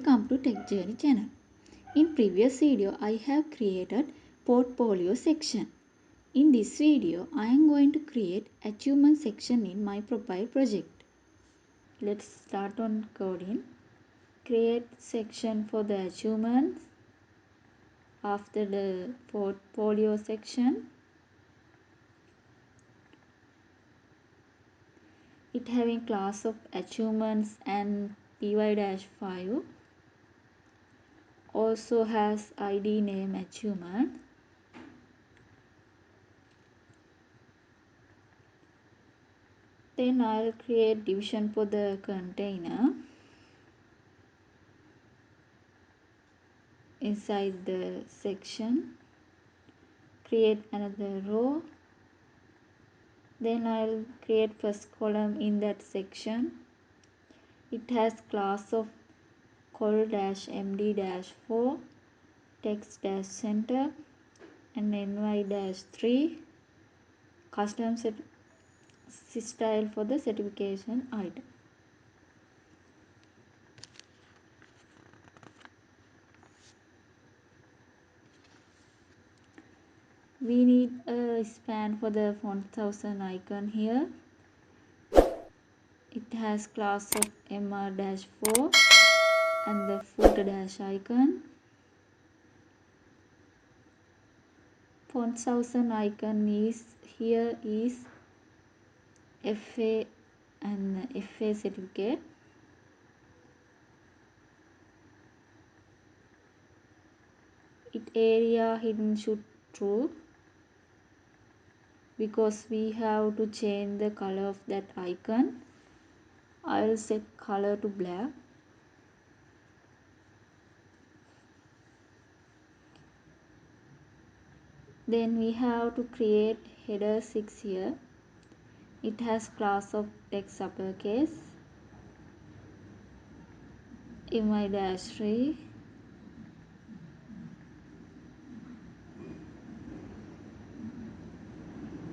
Welcome to Tech Journey channel. In previous video I have created portfolio section. In this video I am going to create achievement section in my profile project. Let's start on coding. Create section for the achievements. After the portfolio section, it having class of achievements and py-5. Also has id name achievement. Then I'll create division for the container. Inside the section, create another row. Then I'll create first column in that section. It has class of col-md-4, text-center and ny-3, custom set style for the certification item. We need a span for the font 1000 icon here. It has class of mr-4 and the footer dash icon. Font 1000 icon is here is FA and FA certificate. It area hidden should true because we have to change the color of that icon. I will set color to black. Then we have to create header 6 here. It has class of text uppercase, mi-3,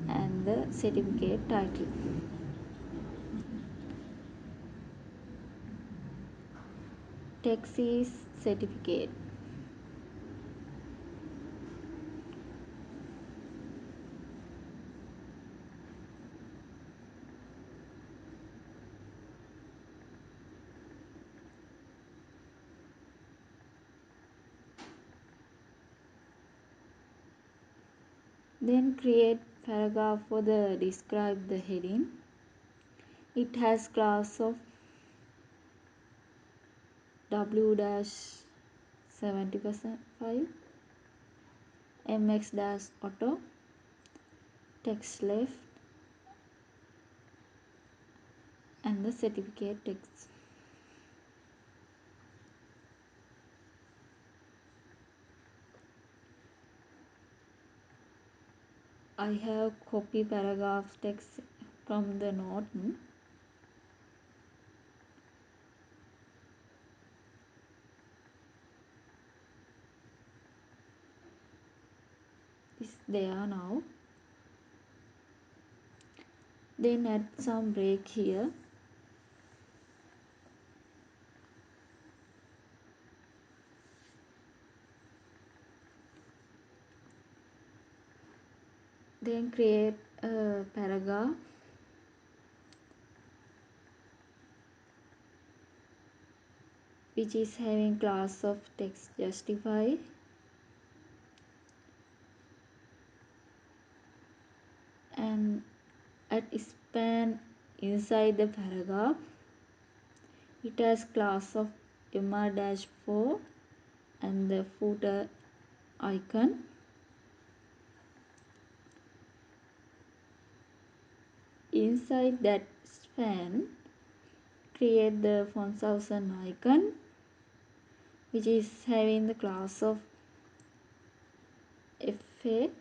and the certificate title. Text is certificate. Then create paragraph for the describe the heading. It has class of w-75, mx-auto, text left, and the certificate text. I have copy paragraph text from the note. It's there now. Then add some break here. Then create a paragraph which is having class of text justify and at span inside the paragraph. It has class of mr-4 and the footer icon. Inside that span, create the font 1000 icon which is having the class of FA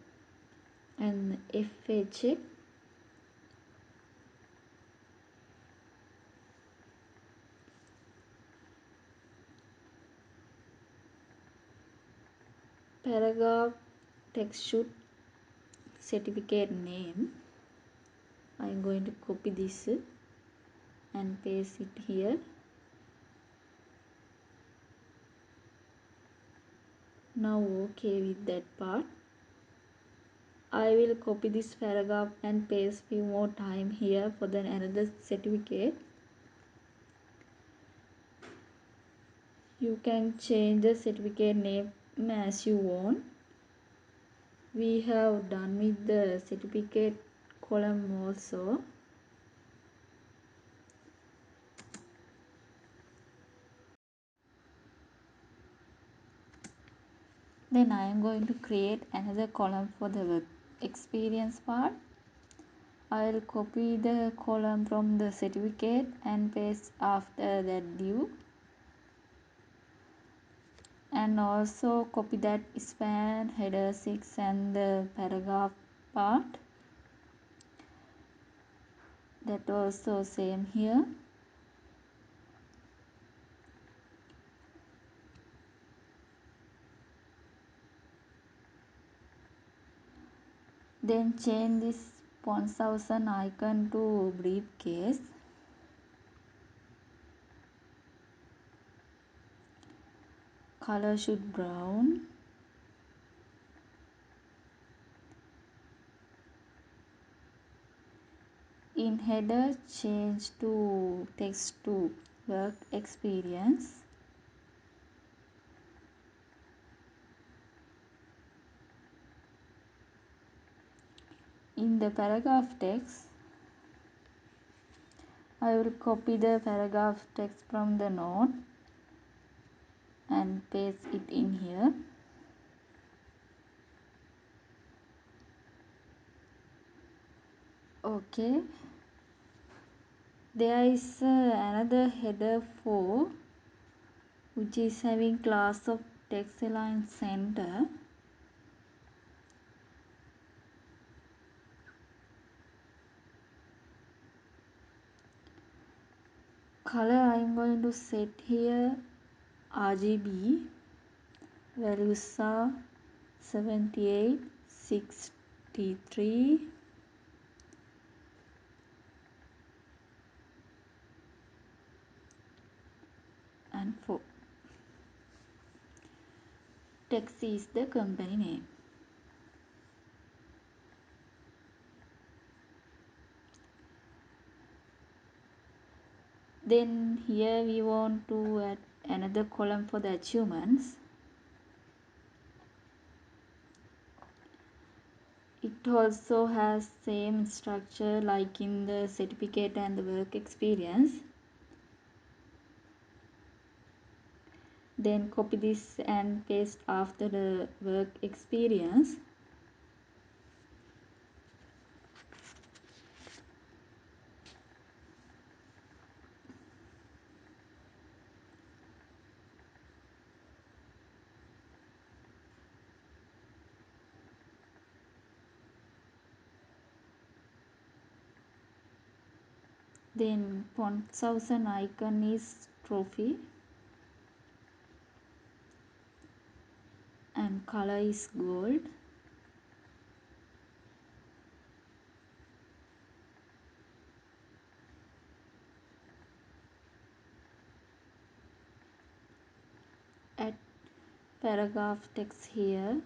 and FA check. Paragraph text should certificate name. I am going to copy this and paste it here. Now okay with that part. I will copy this paragraph and paste few more time here for the another certificate. You can change the certificate name as you want. We have done with the certificate column also. Then I am going to create another column for the work experience part. I will copy the column from the certificate and paste after that div. And also copy that span, header 6 and the paragraph part. That also same here. Then change this 1000 icon to briefcase. Color should brown. In header, change to text to work experience. In the paragraph text, I will copy the paragraph text from the note and paste it in here. Okay. There is another header 4 which is having class of text align center. Color I am going to set here RGB. Values are 78, 63 and 4. Text is the company name. Then here we want to add another column for the achievements. It also has same structure like in the certificate and the work experience. Then copy this and paste after the work experience. Then font size and icon is trophy and color is gold. Add paragraph text here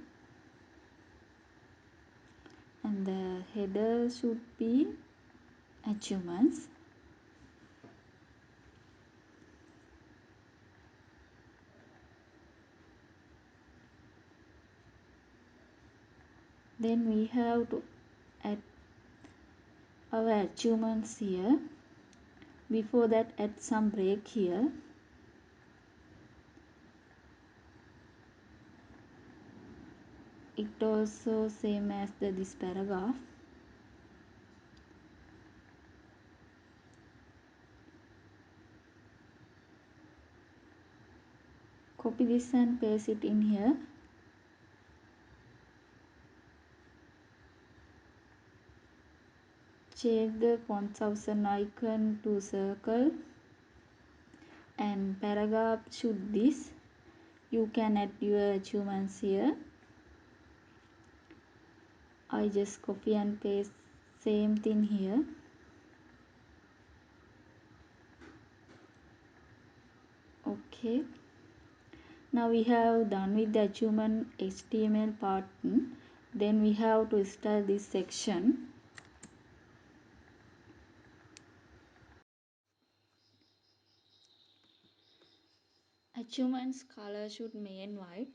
and the header should be achievements. Then we have to add our achievements here. Before that, add some break here. It also same as this paragraph. Copy this and paste it in here. Change the font size and icon to circle and paragraph should this. You can add your achievements here. I just copy and paste same thing here. Okay. Now we have done with the achievement HTML part. Then we have to start this section. Achievements color should remain white.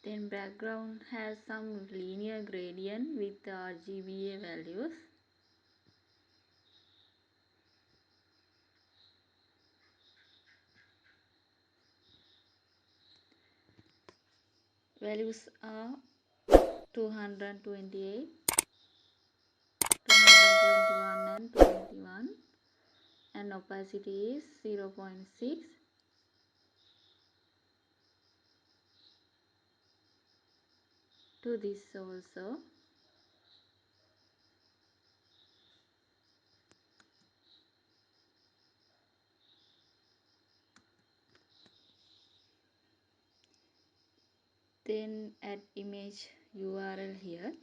Then background has some linear gradient with RGBA values. Values are 228, 221 and 21, and opacity is 0.6. To this also. Then add image URL here.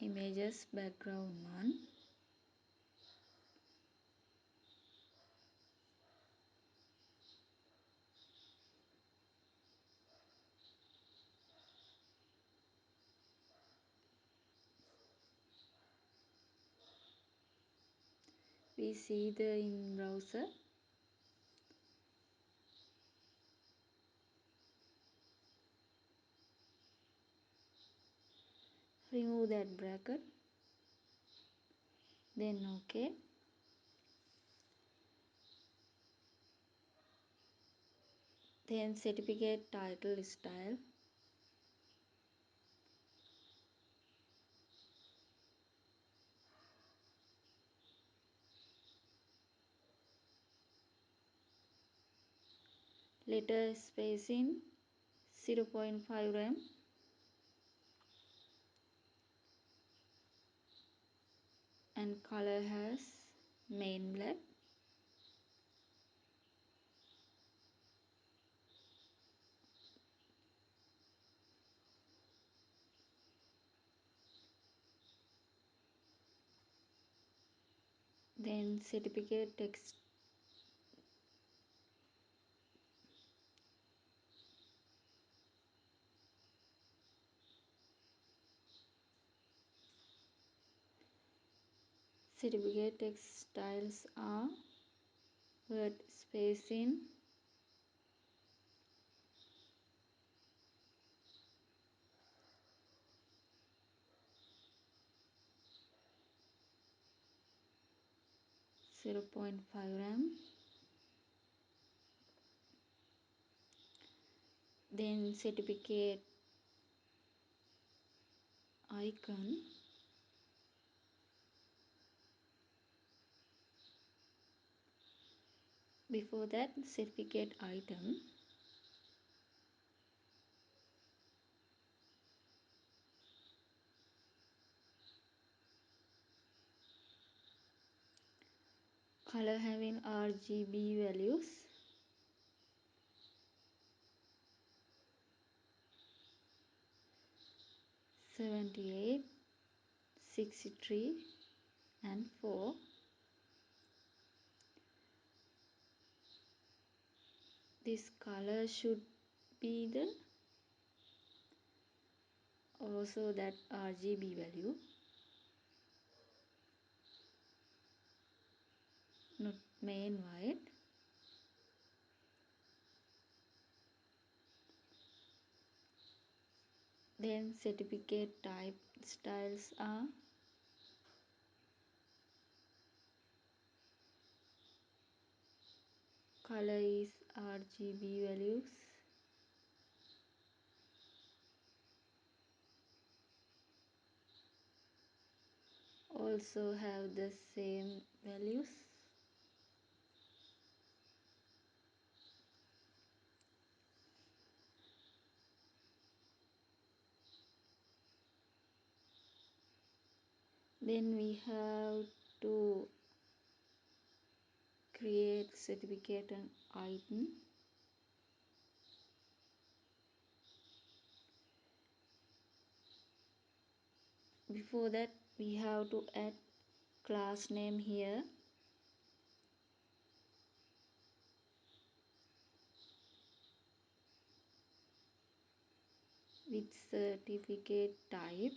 Images background 1. We see the in browser. Remove that bracket. Then OK. Then certificate title style. Letter spacing 0.5 rem. And color has main black. Then certificate text. Certificate text styles are word spacing, zero point 0.5 rem. Then certificate icon. Before that, certificate item. Color having RGB values. $78, $63 and $4. This color should be the also that RGB value, not main white. Then certificate type styles are color is RGB values. Also have the same values. Then we have to create certificate and item. Before that, we have to add class name here. With certificate type.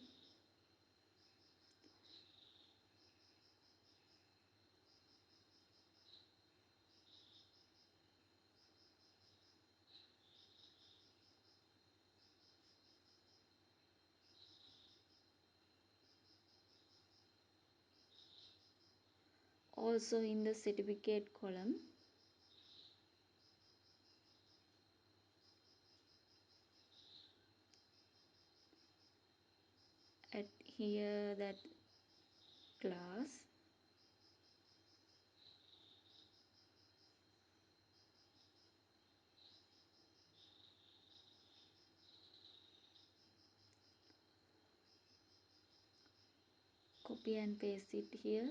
Also in the certificate column, add here that class. Copy and paste it here.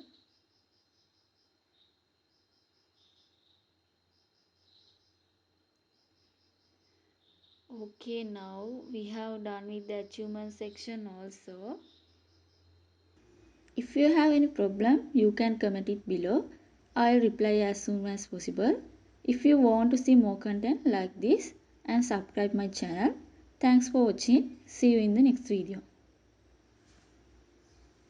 Okay, now we have done with the achievement section also. If you have any problem, you can comment it below. I'll reply as soon as possible. If you want to see more content like this and subscribe my channel. Thanks for watching. See you in the next video.